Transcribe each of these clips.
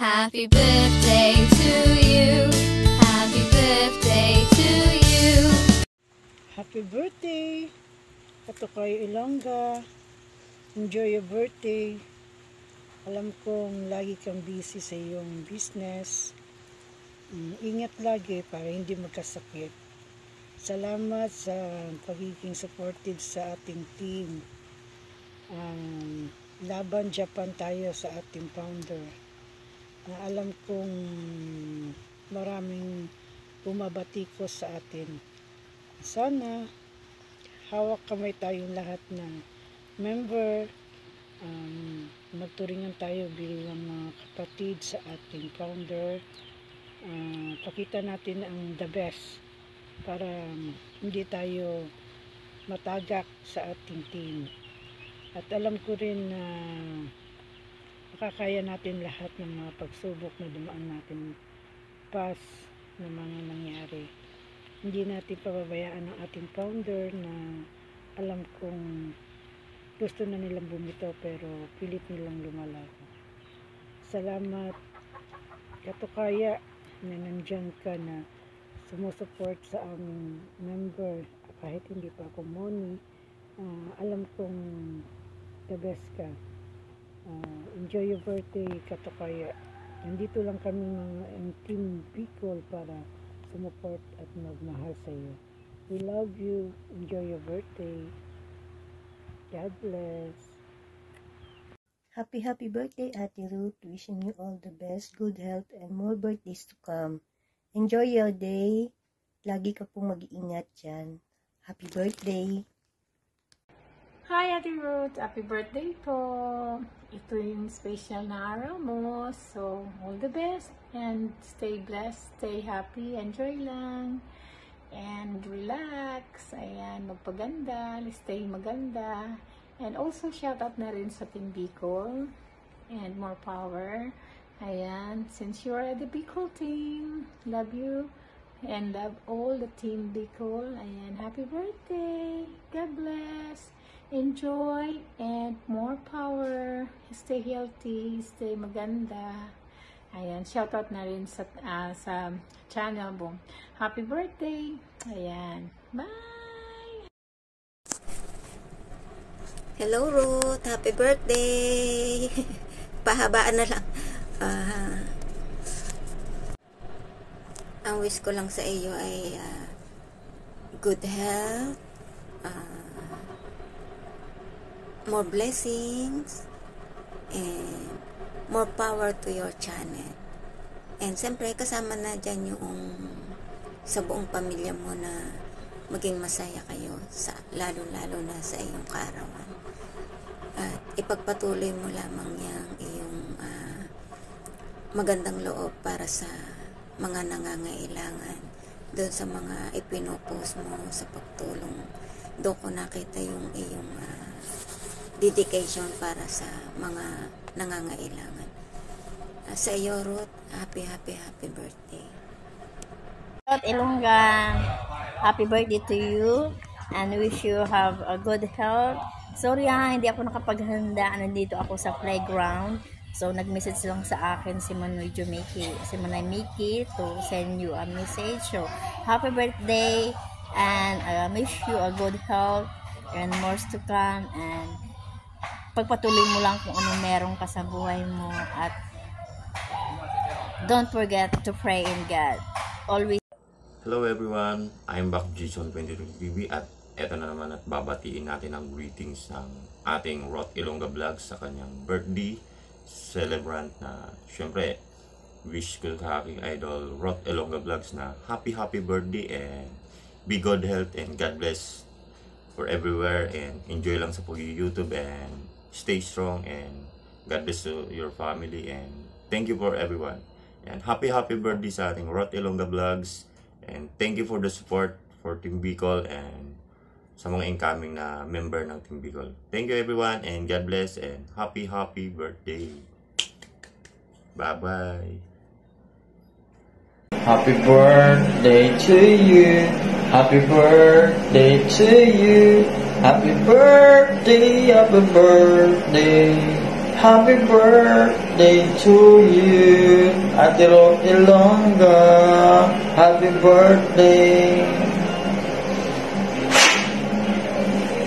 Happy birthday to you. Happy birthday to you. Happy birthday, Katukay Ilongga. Enjoy your birthday. Alam kong lagi kang busy sa iyong business. Ingat lagi para hindi magkasakit. Salamat sa pagiging supportive sa ating team. Laban Japan tayo sa ating founder. Alam kong maraming bumabatikos sa atin. Sana hawak kamay tayong lahat ng member. Magturingan tayo bilang mga kapatid sa ating founder. Pakita natin ang the best para hindi tayo matagak sa ating team. At alam ko rin na makakaya natin lahat ng mga pagsubok na dumaan natin past na mga nangyari. Hindi natin pababayaan ang ating founder na alam kong gusto na nilang bumitaw pero pilit nilang lumalago. Salamat Katukaya na nandyan ka na sumusuport sa aming member kahit hindi pa ako money. Alam kong the best ka. Enjoy your birthday Katukaya. Nandito lang kami mga team Bicol para sumuport at magmahal sa iyo. We love you. Enjoy your birthday. God bless. Happy birthday Ate Ruth. Wishing you all the best, good health, and more birthdays to come. Enjoy your day. Lagi ka pong mag-iingat dyan. Happy birthday. Hi Ate Ruth, happy birthday po. Ito yung special na araw mo. So, all the best and stay blessed, stay happy, enjoy lang. And relax. Ayan, magpaganda, stay maganda. And also, shout out na rin sa Team Bicol. And more power. Ayan, since you are the Bicol team, love you. And love all the Team Bicol. Ayan, happy birthday. God bless. Enjoy and more power. Stay healthy, stay maganda. Ayan, shoutout na rin sa channel mo. Happy birthday! Ayan, bye! Hello Ruth, happy birthday! Pahabaan na lang. Ang wish ko lang sa iyo ay good health, more blessings, and more power to your channel. And siyempre, kasama na dyan yung sa buong pamilya mo na maging masaya kayo, lalo-lalo na sa iyong kaarawan. At ipagpatuloy mo lamang yung iyong magandang loob para sa mga nangangailangan, doon sa mga ipinopost mo sa pagtulong. Doon ko nakita yung iyong dedication para sa mga nangangailangan. Sa iyo, Ruth, happy birthday. Ruth Ilongga, happy birthday to you and wish you have a good health. Sorry hindi ako nakapaghanda. Nandito ako sa playground. So, nag-message lang sa akin si Manoy Miki to send you a message. So, happy birthday and I wish you a good health and more to come, and pagpatuloy mo lang kung ano meron ka sa buhay mo, at don't forget to pray in God. Always. Hello everyone, I'm back Jason 22 TV at eto na naman at babatiin natin ang greetings ng ating Ruth Ilongga Vlogs sa kanyang birthday celebrant na syempre wish ko sa aking idol Ruth Ilongga Vlogs na happy birthday and be good health and God bless for everywhere, and enjoy lang sa pag-YouTube and stay strong and God bless to your family, and thank you for everyone. And happy birthday sa ating Ruth Ilongga Vlogs, and thank you for the support for Team Bicol and sa mga incoming na member ng Team Bicol. Thank you everyone and God bless and happy birthday. Bye-bye. Happy birthday to you. Happy birthday to you. Happy birthday, happy birthday. Happy birthday to you. Ate Ruth Ilongga, happy birthday.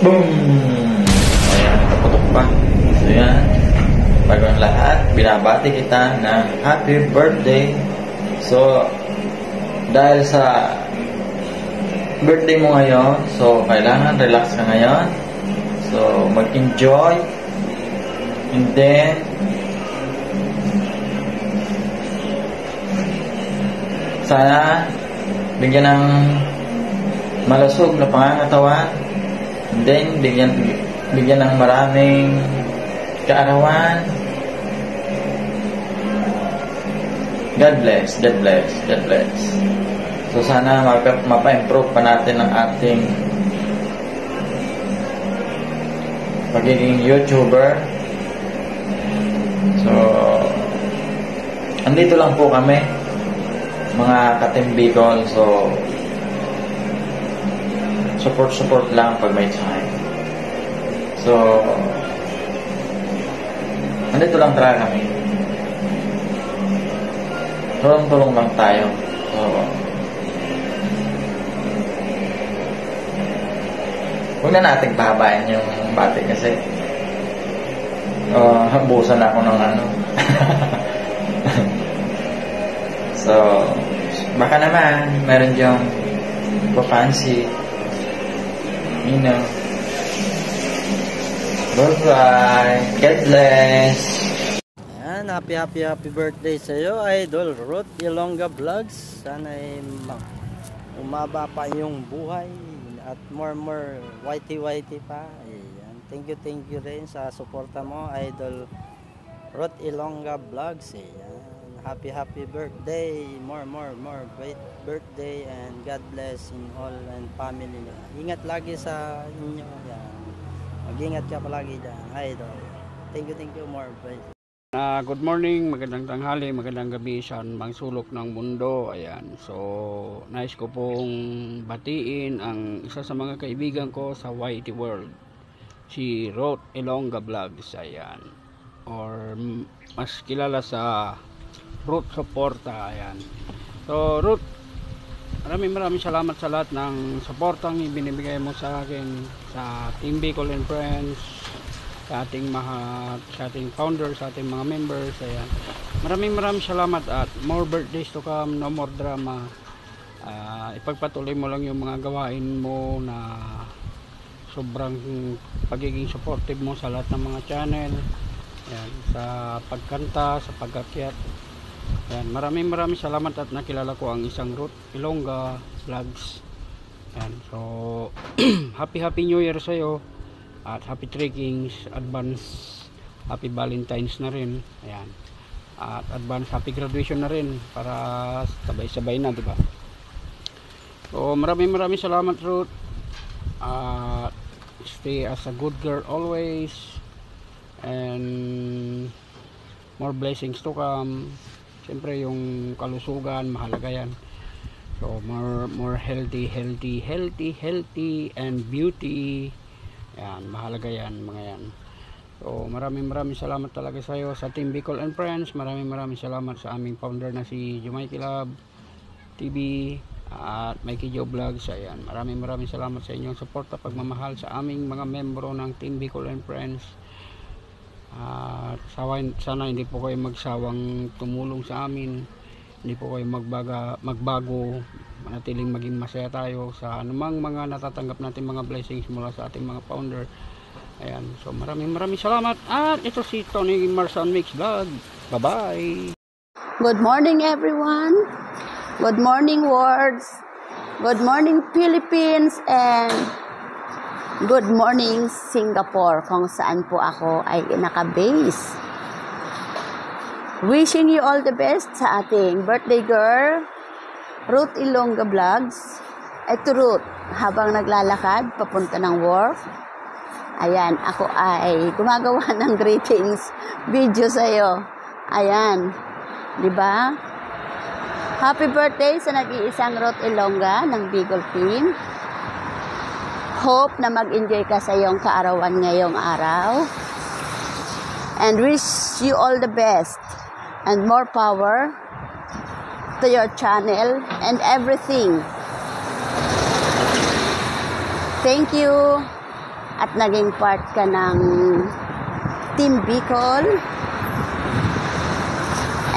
Boom! Ayan, nakaputok pa. So yan, bago ang lahat, binabati kita ng happy birthday. So, dahil sa birthday mo ngayon, so kailangan relax ka ngayon. So, mag-enjoy. And then, sana bigyan ng malusog na pangangatawan. And then, bigyan ng maraming kaarawan. God bless, God bless, God bless. So, sana mapa-improve pa natin ang ating pagiging YouTuber. So, andito lang po kami, mga ka-Team Bicol. So, support lang pag may time. So, andito lang talaga kami. Tulong-tulong lang tayo. So, huwag na natin pahabayan yung bati kasi habusan ako ng ano. So, baka naman meron diyong papansi. You know. Bye-bye. God bless. Ayan, happy birthday sa iyo, Idol Ruth Ilongga Vlogs. Sana ay umaba pa yung buhay at more whitey pa. Ayan. Thank you rin sa suporta mo, Idol Ruth Ilongga Vlogs. Ayan. Happy birthday, more birthday, and God bless in all and family. Ingat lagi sa inyo. Ayan. Mag-ingat ka palagi dyan, Idol. Thank you, more birthday. Good morning, magandang tanghali, magandang gabi sa mang sulok ng mundo. Ayan, so nais ko pong batiin ang isa sa mga kaibigan ko sa YT World, si Ruth Ilongga Vlogs. Ayan, or mas kilala sa Ruth Suporta. Ayan, so Ruth, maraming salamat sa lahat ng suportang ibinibigay mo sa akin, sa Team Bicol and Friends, sa ating founder, sa ating mga members. Ayan, maraming salamat at more birthdays to come, no more drama. Ipagpatuloy mo lang yung mga gawain mo na sobrang pagiging supportive mo sa lahat ng mga channel. Ayan, sa pagkanta, sa pagakyat. Ayan, maraming salamat at nakilala ko ang isang Ruth Ilongga Vlogs. Ayan, so happy New Year sa'yo. At happy trekkings, advance happy Valentine's na rin. Ayan. At advance happy graduation na rin para sabay-sabay na, diba? So maraming salamat, Ruth. Stay as a good girl always, and more blessings to come. Siyempre yung kalusugan, mahalaga yan. So more healthy and beauty. Yan, mahalaga yan, mga yan. So maraming salamat talaga sa iyo, sa Team Bicol and Friends. Maraming salamat sa aming founder na si Jumaiki Love TV at Mikey Joe Vlogs. Ayan, maraming salamat sa inyong suporta, pagmamahal sa aming mga membro ng Team Bicol and Friends. At sana hindi po kayo magsawang tumulong sa amin, hindi po kayo magbago, manatiling maging masaya tayo sa anumang mga natatanggap natin mga blessings mula sa ating mga founder. Ayan, so maraming salamat. At ito si Tony Marsan Mix Vlog. Bye bye. Good morning everyone. Good morning world. Good morning Philippines, and good morning Singapore, kung saan po ako ay naka-base. Wishing you all the best sa ating birthday girl, Ruth Ilongga Vlogs. Ito Ruth, habang naglalakad papunta ng work, ayan, ako ay gumagawa ng greetings video sa'yo. Ayan, di ba? Happy birthday sa nag-iisang Ruth Ilongga ng Bicol Team. Hope na mag-enjoy ka sa iyong kaarawan ngayong araw. And wish you all the best and more power to your channel and everything. Thank you at naging part ka ng Team Bicol.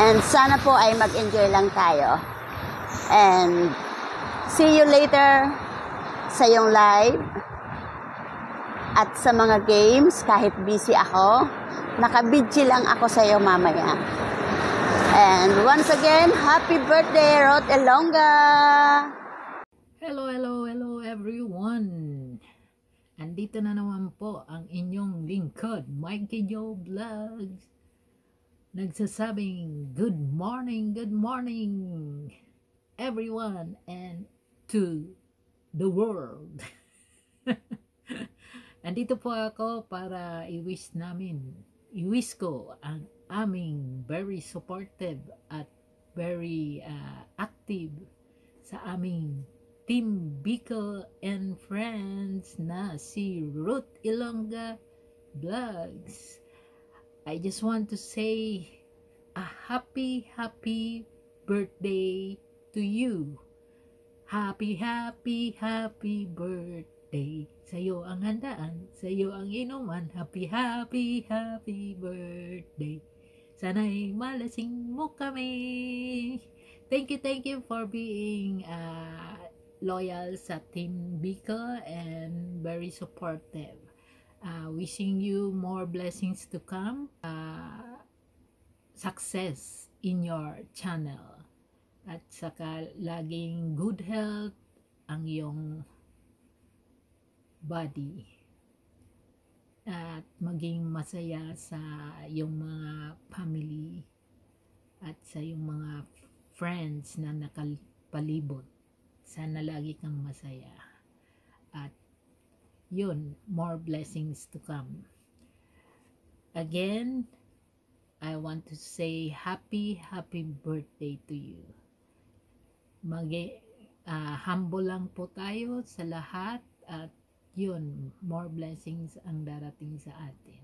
And sana po ay mag-enjoy lang tayo. And see you later sa iyong live at sa mga games. Kahit busy ako, nakabidji lang ako sa iyo mamaya. And once again, happy birthday, Ruth Ilongga! Hello, hello, hello everyone! Andito na naman po ang inyong lingkod, Mikey Joe Vlogs. Nagsasabing good morning everyone and to the world. Andito po ako para i-wish ko ang aming very supportive at very active sa aming Team Bicol and Friends na si Ruth Ilongga Vlogs. I just want to say a happy birthday to you. Happy birthday. Sa'yo ang handaan, sa'yo ang inuman. Happy birthday. Sana'y malasing mo kami. Thank you for being loyal sa Team Bicol and very supportive. Wishing you more blessings to come. Success in your channel. At saka laging good health ang iyong body. At maging masaya sa iyong mga family at sa iyong mga friends na nakalibot. Sana lagi kang masaya. At yun, more blessings to come. Again, I want to say happy birthday to you. Humble lang po tayo sa lahat at yun, more blessings ang darating sa atin.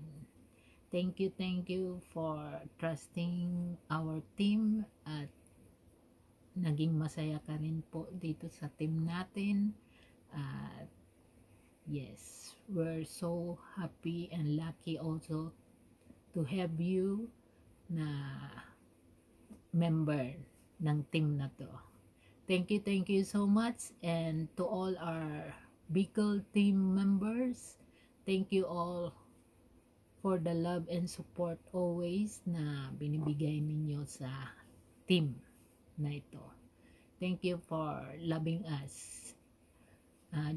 Thank you for trusting our team at naging masaya ka rin po dito sa team natin. Yes, we're so happy and lucky also to have you na member ng team na to. Thank you so much, and to all our Bicol team members, thank you all for the love and support always na binibigay ninyo sa team na ito. Thank you for loving us.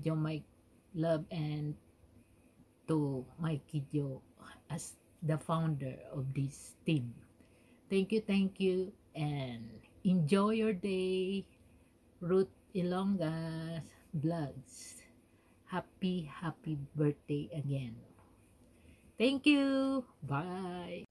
Joe Mike love and to Mikey Joe as the founder of this team. Thank you and enjoy your day. Ruth Ilongga Vlogs. Happy birthday again. Thank you. Bye.